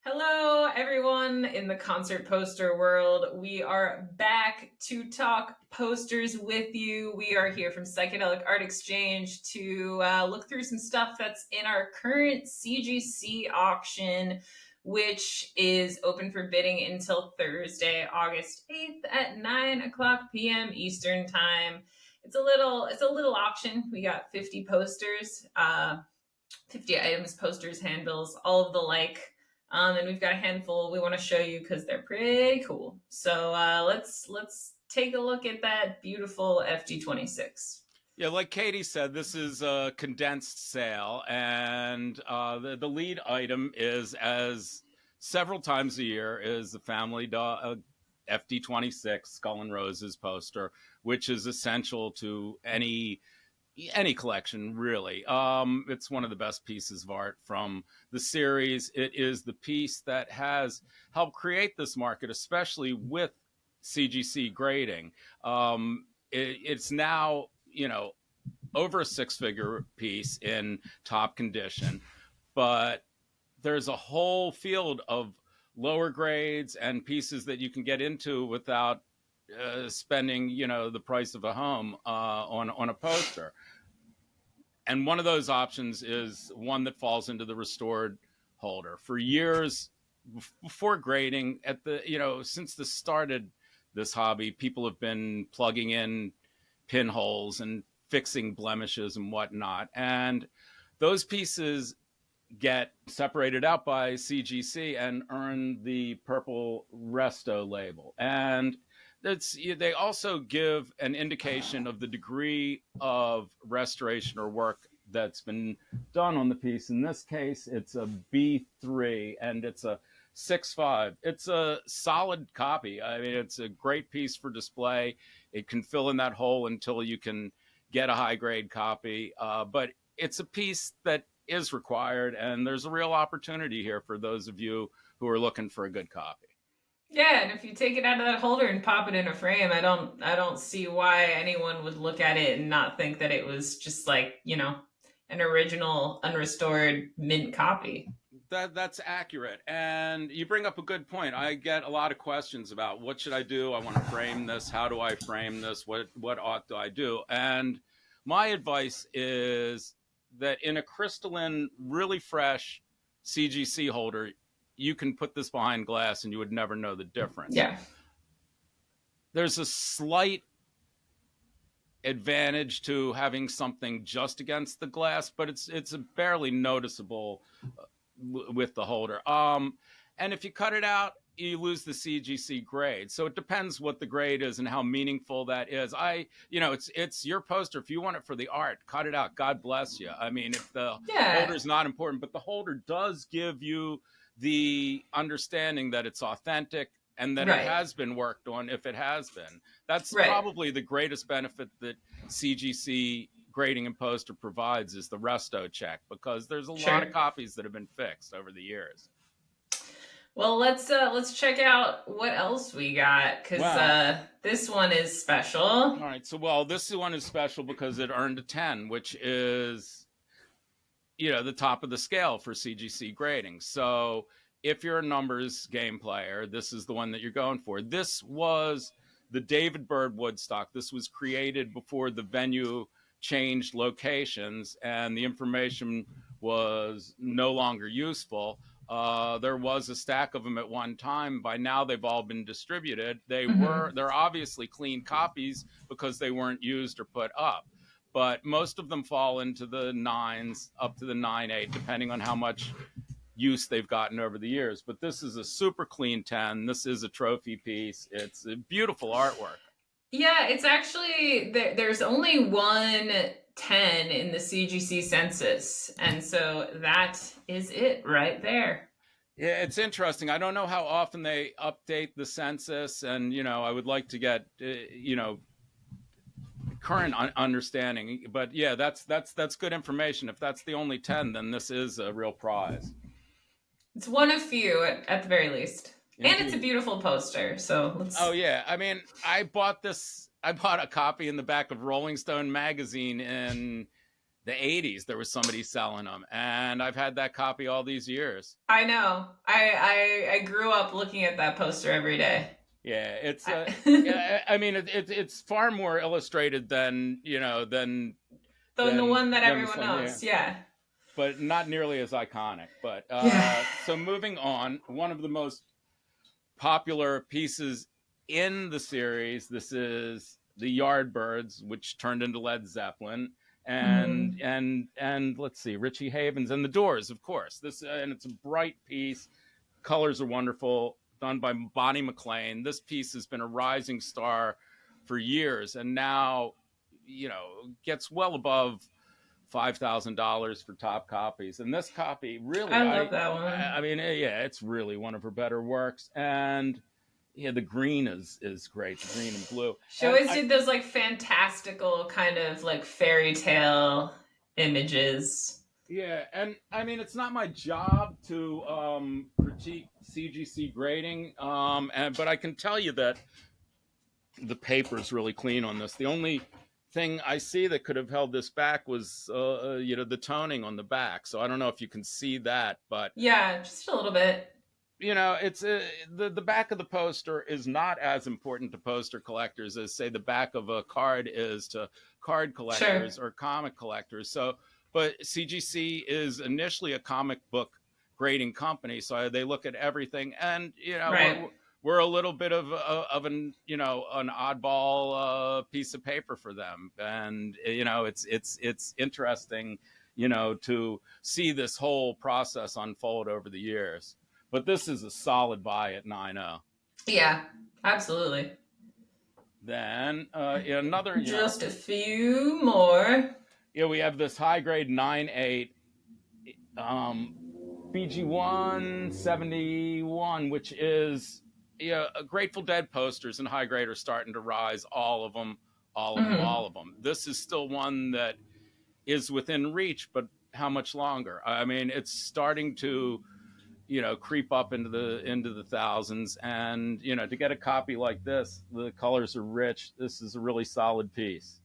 Hello, everyone in the concert poster world. We are back to talk posters with you. We are here from Psychedelic Art Exchange to look through some stuff that's in our current CGC auction, which is open for bidding until Thursday, August 8th at 9 o'clock p.m. Eastern Time. It's a little auction. We got 50 posters, 50 items, posters, handbills, all of the like. And we've got a handful we want to show you because they're pretty cool. So let's take a look at that beautiful FD26. Yeah, like Katie said, this is a condensed sale, and the lead item is, as several times a year, is the family dog FD26 Skull and Roses poster, which is essential to any collection, really. It's one of the best pieces of art from the series. It is the piece that has helped create this market, especially with CGC grading. It's now, over a six-figure piece in top condition, but there's a whole field of lower grades and pieces that you can get into without spending, the price of a home on a poster. And one of those options is one that falls into the restored holder. For years before grading, since this started, this hobby, people have been plugging in pinholes and fixing blemishes and whatnot. And those pieces get separated out by CGC and earn the purple Resto label. And they also give an indication of the degree of restoration or work that's been done on the piece. In this case, it's a B3 and it's a 6.5. It's a solid copy. I mean, it's a great piece for display. It can fill in that hole until you can get a high grade copy. But it's a piece that is required, and there's a real opportunity here for those of you who are looking for a good copy. Yeah, and if you take it out of that holder and pop it in a frame, I don't see why anyone would look at it and not think that it was just like, an original unrestored mint copy. That's accurate, and you bring up a good point. I get a lot of questions about what should I do. I want to frame this. How do I frame this? What ought do I do? And my advice is that in a crystalline, really fresh CGC holder, you can put this behind glass and you would never know the difference. Yeah. There's a slight advantage to having something just against the glass, but it's a barely noticeable with the holder. And if you cut it out, you lose the CGC grade. So it depends what the grade is and how meaningful that is. It's your poster. If you want it for the art, cut it out. God bless you. I mean, if the holder is not important, but the holder does give you the understanding that it's authentic and that it has been worked on, if it has been. That's probably the greatest benefit that CGC grading and poster provides, is the Resto check, because there's a lot of copies that have been fixed over the years. Well, let's check out what else we got, because this one is special. All right, so this one is special because it earned a 10, which is, the top of the scale for CGC grading. So if you're a numbers game player, this is the one that you're going for. This was the David Byrd Woodstock. This was created before the venue changed locations and the information was no longer useful. There was a stack of them at one time. By now, they've all been distributed. They're obviously clean copies because they weren't used or put up. But most of them fall into the 9s, up to the 9.8, depending on how much use they've gotten over the years. But this is a super clean 10. This is a trophy piece. It's a beautiful artwork. Yeah, it's actually, there's only one 10 in the CGC census. And so that is it right there. Yeah, it's interesting. I don't know how often they update the census. And, I would like to get, current understanding. But yeah, that's good information. If that's the only 10, then this is a real prize. It's one of few at the very least. Indeed. And it's a beautiful poster. So let's... Oh yeah, I mean, I bought a copy in the back of Rolling Stone magazine in the 80s there was somebody selling them, and I've had that copy all these years. I know. I grew up looking at that poster every day. Yeah, it's Than yeah, I mean it's far more illustrated than the one that this everyone one, yeah, knows. Yeah. but not nearly as iconic. But Yeah. so moving on, one of the most popular pieces in the series, this is the Yardbirds, which turned into Led Zeppelin, and Mm-hmm. let's see, Richie Havens and the Doors, of course. This and it's a bright piece. Colors are wonderful, done by Bonnie McLean. This piece has been a rising star for years, and now, gets well above $5,000 for top copies. And this copy, really, I love that one. I mean, yeah, it's really one of her better works. And yeah, the green is great, the green and blue. She always did those like fantastical kind of like fairy tale images. Yeah, and I mean, it's not my job to critique CGC grading, but I can tell you that the paper's really clean on this. The only thing I see that could have held this back was, the toning on the back. So I don't know if you can see that, but yeah, just a little bit. It's the back of the poster is not as important to poster collectors as, say, the back of a card is to card collectors or comic collectors. So, but CGC is initially a comic book grading company, so they look at everything, and Right. we're a little bit of an an oddball piece of paper for them, and it's interesting to see this whole process unfold over the years. But this is a solid buy at 9.0. Yeah, absolutely. Then another, Just a few more. we have this high grade 9.8 BG 171, which is Grateful Dead posters and high grade are starting to rise. All of them. This is still one that is within reach, but how much longer? I mean, it's starting to creep up into the thousands, and to get a copy like this, the colors are rich. This is a really solid piece.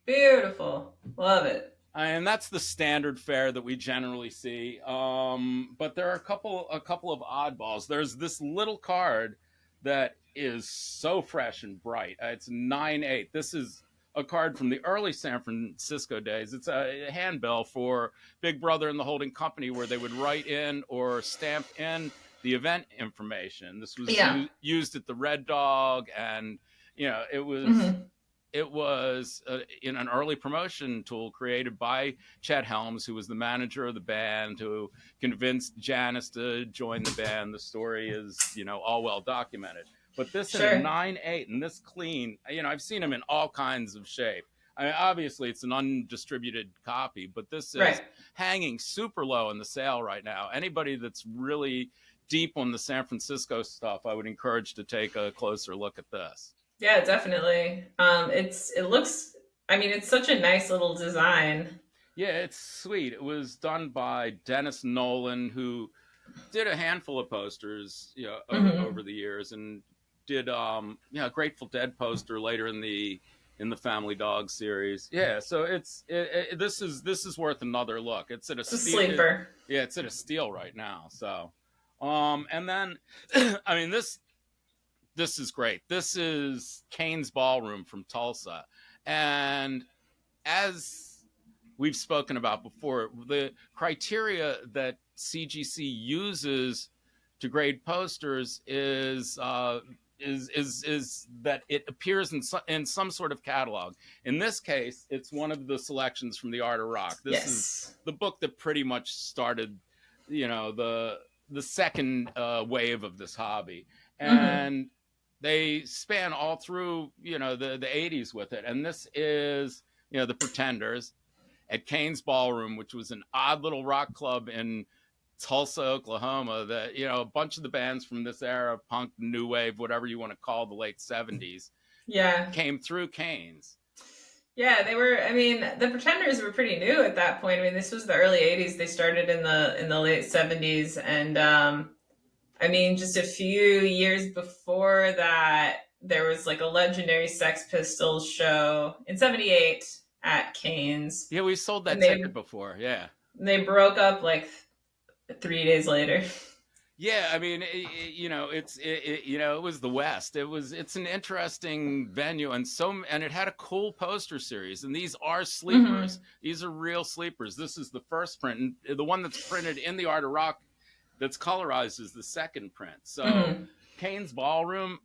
Beautiful. Love it. And that's the standard fare that we generally see. But there are a couple of oddballs. There's this little card that is so fresh and bright. It's 9.8. This is a card from the early San Francisco days. It's a handbill for Big Brother and the Holding Company, where they would write in or stamp in the event information. This was used at the Red Dog, and it was in an early promotion tool created by Chet Helms, who was the manager of the band, who convinced Janis to join the band. The story is all well documented. But this is a 9.8, and this clean, I've seen them in all kinds of shape. I mean, obviously, it's an undistributed copy, but this is hanging super low in the sale right now. Anybody that's really deep on the San Francisco stuff, I would encourage to take a closer look at this. Yeah, definitely. It looks, I mean, it's such a nice little design. Yeah, it's sweet. It was done by Dennis Nolan, who did a handful of posters, over the years, and did a Grateful Dead poster later in the Family Dog series. Yeah, so this is worth another look. It's at a sleeper. It's at a steal right now. So, and then I mean this is great. This is Kane's Ballroom from Tulsa, and as we've spoken about before, the criteria that CGC uses to grade posters is that it appears in some sort of catalog. In this case, it's one of the selections from the Art of Rock. This is the book that pretty much started, the second wave of this hobby, and they span all through, the 80s with it. And this is, the Pretenders at Kane's Ballroom, which was an odd little rock club in Tulsa, Oklahoma, that, a bunch of the bands from this era, punk, new wave, whatever you want to call the late 70s, came through Kane's. Yeah, they were, I mean, the Pretenders were pretty new at that point. I mean, this was the early 80s. They started in the late 70s. And, I mean, just a few years before that, there was like a legendary Sex Pistols show in 78 at Kane's, Yeah, we sold that and ticket before. Yeah. they broke up like 3 days later. Yeah, I mean, it was the West. It's an interesting venue, and it had a cool poster series. And these are sleepers. Mm-hmm. These are real sleepers. This is the first print, and the one that's printed in the Art of Rock that's colorized is the second print. So, Mm-hmm. Kane's Ballroom,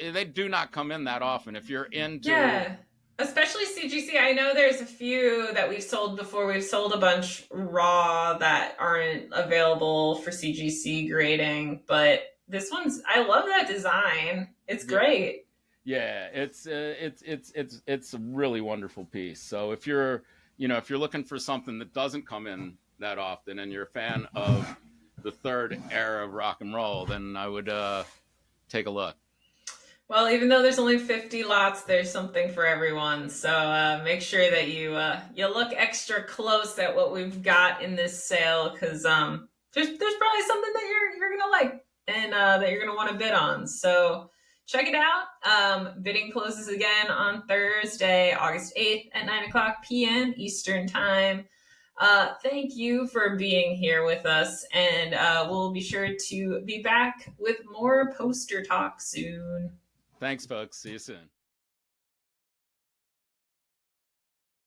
they do not come in that often. If you're into, Yeah. Especially CGC. I know there's a few that we've sold before. We've sold a bunch raw that aren't available for CGC grading, but this one's, I love that design. It's yeah, great. yeah, it's a really wonderful piece. So if you're looking for something that doesn't come in that often, and you're a fan of the third era of rock and roll, then I would take a look. Well, even though there's only 50 lots, there's something for everyone. So make sure that you look extra close at what we've got in this sale, because there's probably something that you're gonna like, and that you're gonna want to bid on. So check it out. Bidding closes again on Thursday, August 8th at 9 o'clock p.m. Eastern Time. Thank you for being here with us, and we'll be sure to be back with more poster talk soon. Thanks, folks. See you soon.